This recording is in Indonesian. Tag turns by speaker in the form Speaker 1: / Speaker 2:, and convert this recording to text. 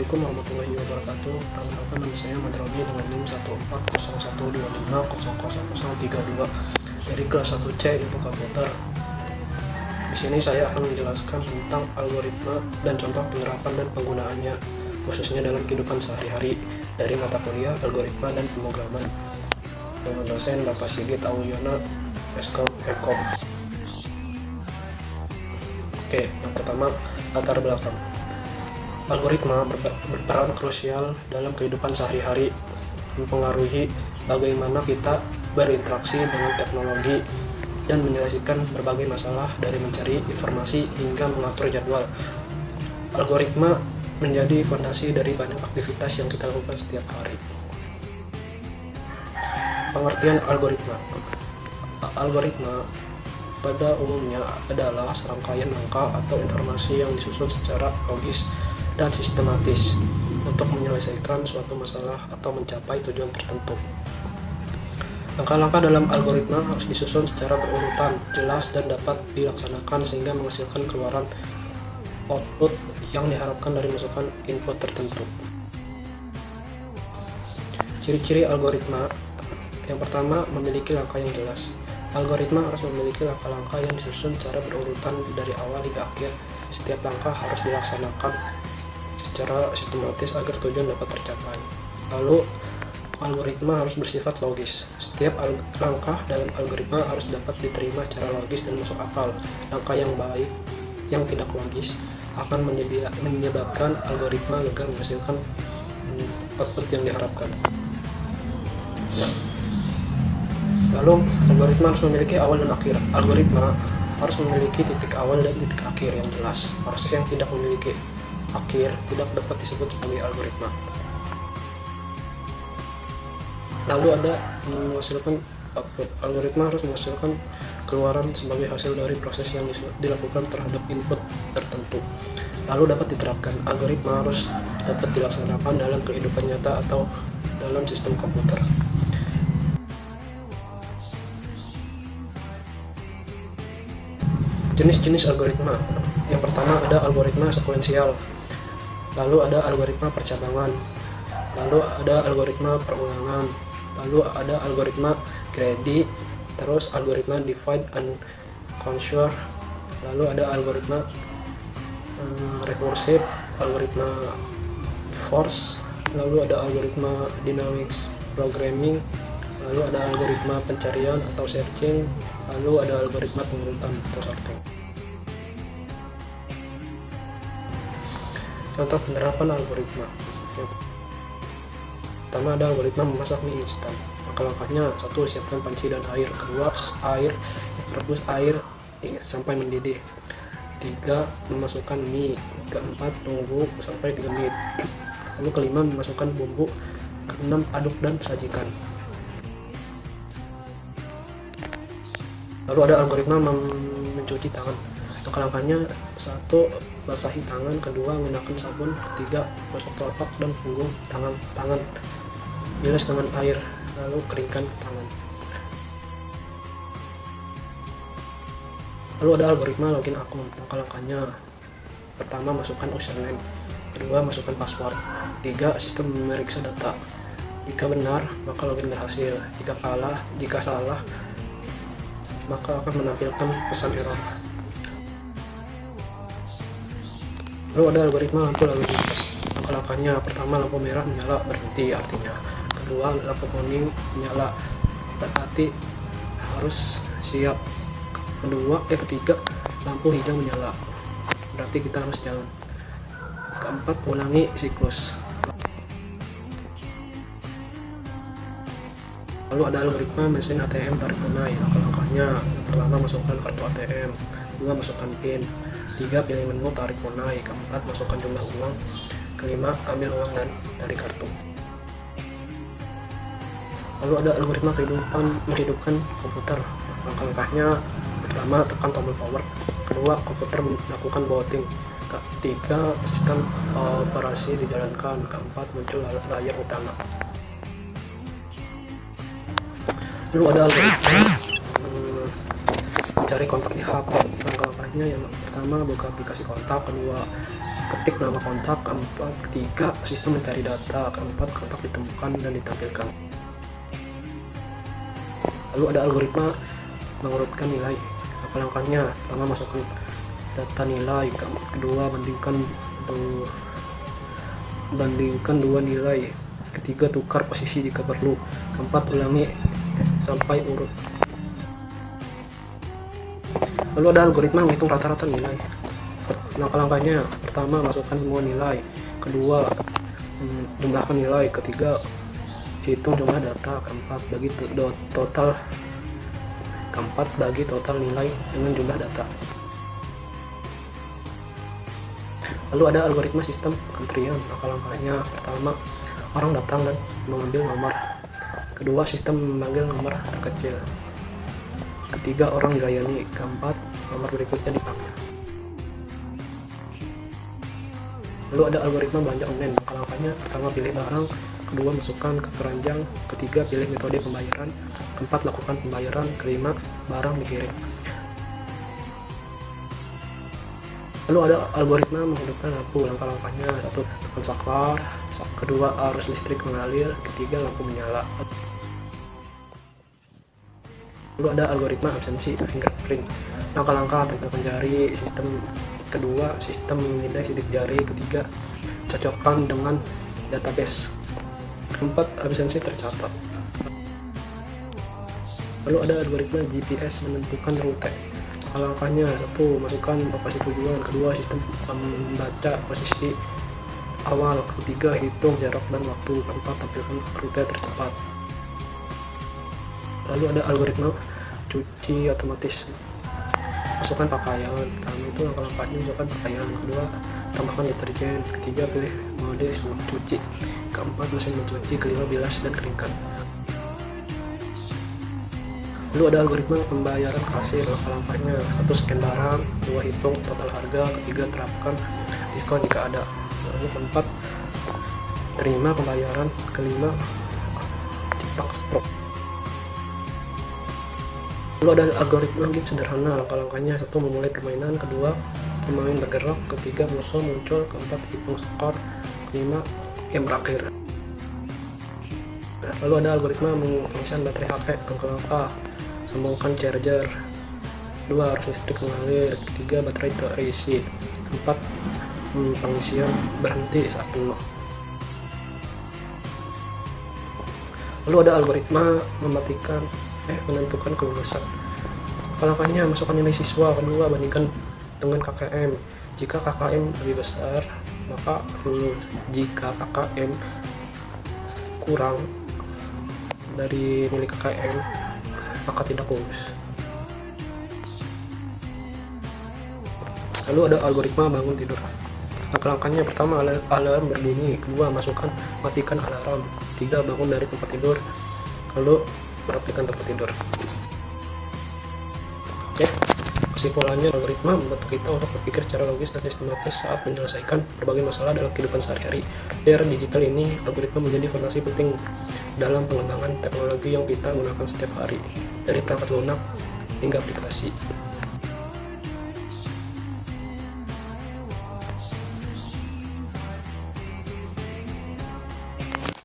Speaker 1: Assalamualaikum warahmatullahi wabarakatuh. Perkenalkan, nama saya Madroni dengan NIM 14012500032 dari kelas 1C Ilmu Komputer. Di sini saya akan menjelaskan tentang algoritma dan contoh penerapan dan penggunaannya, khususnya dalam kehidupan sehari-hari dari mata kuliah Algoritma dan Pemrograman dengan dosen Bapak Sigit Auyono, Eskom Ekom. Oke, yang pertama, latar belakang. Algoritma berperan krusial dalam kehidupan sehari-hari, mempengaruhi bagaimana kita berinteraksi dengan teknologi dan menyelesaikan berbagai masalah dari mencari informasi hingga mengatur jadwal. Algoritma menjadi fondasi dari banyak aktivitas yang kita lakukan setiap hari. Pengertian algoritma. Algoritma pada umumnya adalah serangkaian angka atau informasi yang disusun secara logis dan sistematis untuk menyelesaikan suatu masalah atau mencapai tujuan tertentu. Langkah-langkah dalam algoritma harus disusun secara berurutan, jelas, dan dapat dilaksanakan sehingga menghasilkan keluaran output yang diharapkan dari masukan input tertentu. Ciri-ciri algoritma. Yang pertama, memiliki langkah yang jelas. Algoritma harus memiliki langkah-langkah yang disusun secara berurutan dari awal hingga akhir. Setiap langkah harus dilaksanakan secara sistematis agar tujuan dapat tercapai. Lalu, algoritma harus bersifat logis. Setiap langkah dalam algoritma harus dapat diterima secara logis dan masuk akal. Langkah yang baik, yang tidak logis, akan menyebabkan algoritma gagal menghasilkan output yang diharapkan. Lalu, algoritma harus memiliki awal dan akhir. Algoritma harus memiliki titik awal dan titik akhir yang jelas. Proses yang tidak memiliki akhir tidak dapat disebut sebagai algoritma. Lalu ada menghasilkan output. Algoritma harus menghasilkan keluaran sebagai hasil dari proses yang dilakukan terhadap input tertentu. Lalu dapat diterapkan. Algoritma harus dapat dilaksanakan dalam kehidupan nyata atau dalam sistem komputer. Jenis-jenis algoritma. Yang pertama ada algoritma sekuensial. Lalu ada algoritma percabangan, lalu ada algoritma perulangan, lalu ada algoritma greedy, terus algoritma divide and conquer, lalu ada algoritma recursive, algoritma force, lalu ada algoritma dynamics programming, lalu ada algoritma pencarian atau searching, lalu ada algoritma pengurutan atau sorting. Contoh penerapan algoritma. Yang pertama ada algoritma memasak mie instan. Langkah-langkahnya: 1. Siapkan panci dan air. 2. Rebus air sampai mendidih. 3. Memasukkan mie. 4. Tunggu sampai 3 menit. Lalu kelima, memasukkan bumbu. 6. Aduk dan sajikan. Lalu ada algoritma mencuci tangan. Langkah-langkahnya: 1. Basahi tangan. 2. Gunakan sabun. 3. Gosok telapak dan punggung tangan. Bilas dengan air, lalu keringkan tangan. Lalu ada algoritma login akun. Langkah-langkahnya: pertama, masukkan username. 2. Masukkan password. 3. Sistem memeriksa data. Jika benar, maka login berhasil. Jika salah, maka akan menampilkan pesan error. Lalu ada algoritma lampu lalu lintas. Langkah-langkahnya: pertama, lampu merah menyala, berhenti artinya. 2. Lampu kuning menyala, berarti harus siap. 3. Lampu hijau menyala, berarti kita harus jalan. 4. Ulangi siklus. Lalu ada algoritma mesin ATM tarik tunai. Langkah-langkahnya: pertama, masukkan kartu ATM. 2. Masukkan PIN. 3. Pilih menu tarik tunai. 4. Masukkan jumlah uang. 5. Ambil uang dari kartu. Lalu ada algoritma menghidupkan komputer. Langkah-langkahnya: pertama, tekan tombol power. 2. Komputer melakukan booting. 3. Sistem operasi dijalankan. 4. Muncul layar utama. Lalu ada algoritma mencari kontak di HP. Langkah-langkahnya: yang pertama, buka aplikasi kontak. 2. ketik nama kontak. Keempat, ketiga, sistem mencari data. Keempat, kontak ditemukan dan ditampilkan. Lalu ada algoritma mengurutkan nilai. Langkah-langkahnya: pertama, masukkan data nilai. Kedua, bandingkan dua nilai. Ketiga, tukar posisi jika perlu. Keempat, ulangi sampai urut. Lalu ada algoritma menghitung rata-rata nilai. Langkah-langkahnya: pertama, masukkan semua nilai. Kedua, jumlahkan nilai. Ketiga, hitung jumlah data. Keempat, bagi total nilai dengan jumlah data. Lalu ada algoritma sistem antrian. Langkah-langkahnya: pertama, orang datang dan mengambil nomor. Kedua, sistem memanggil nomor terkecil. Ketiga, orang dilayani. Keempat, nomor berikutnya dipanggil. Lalu ada algoritma belanja online. Langkah-langkahnya: pertama, pilih barang. Kedua, masukkan ke keranjang. Ketiga, pilih metode pembayaran. Keempat, lakukan pembayaran. Kelima, barang dikirim. Lalu ada algoritma menghidupkan lampu. Langkah-langkahnya: satu, tekan saklar. Kedua, arus listrik mengalir. Ketiga, lampu menyala. Lalu ada algoritma absensi fingerprint. Langkah-langkah: tempelkan jari. Kedua, sistem memindai sidik jari. Ketiga, cocokkan dengan database. Keempat, absensi tercatat. Lalu ada algoritma GPS menentukan rute. Langkahnya: satu, masukkan lokasi tujuan. Kedua, sistem membaca posisi awal. Ketiga, hitung jarak dan waktu. Keempat, tampilkan rute tercepat. Lalu ada algoritma cuci otomatis. Masukkan pakaian. Pertama itu langkah-langkahnya: masukkan pakaian. Kedua, tambahkan deterjen. Ketiga, pilih mode cuci. Keempat, mesin mencuci. Kelima, bilas dan keringkan. Lalu ada algoritma pembayaran kasir. Langkah-langkahnya: satu, scan barang. Dua, hitung total harga. Ketiga, terapkan diskon jika ada. Lalu keempat, terima pembayaran. Kelima, cetak stroke. Lalu ada algoritma game sederhana. Langkah-langkahnya: satu, memulai permainan. Kedua, pemain bergerak. Ketiga, musuh muncul. Keempat, hitung skor. Kelima, game berakhir. Lalu ada algoritma pengisian baterai HP. Langkah-langkah: sambungkan charger. Dua, arus listrik mengalir. Ketiga, baterai terisi. Keempat, pengisian berhenti saat penuh. Lalu ada algoritma menentukan kelulusan. Langkah-langkahnya: masukkan nilai siswa. Kedua, bandingkan dengan KKM. Jika KKM lebih besar, maka lulus. Jika KKM kurang dari nilai KKM, maka tidak lulus. Lalu ada algoritma bangun tidur. Langkah-langkahnya: pertama, alarm berbunyi. Kedua, matikan alarm. Tiga, bangun dari tempat tidur. Lalu merapikan tempat tidur. Oke, kesimpulannya, algoritma membantu kita untuk berpikir secara logis dan sistematis saat menyelesaikan berbagai masalah dalam kehidupan sehari-hari. Di era digital ini, algoritma menjadi fondasi penting dalam pengembangan teknologi yang kita gunakan setiap hari, dari perangkat lunak hingga aplikasi.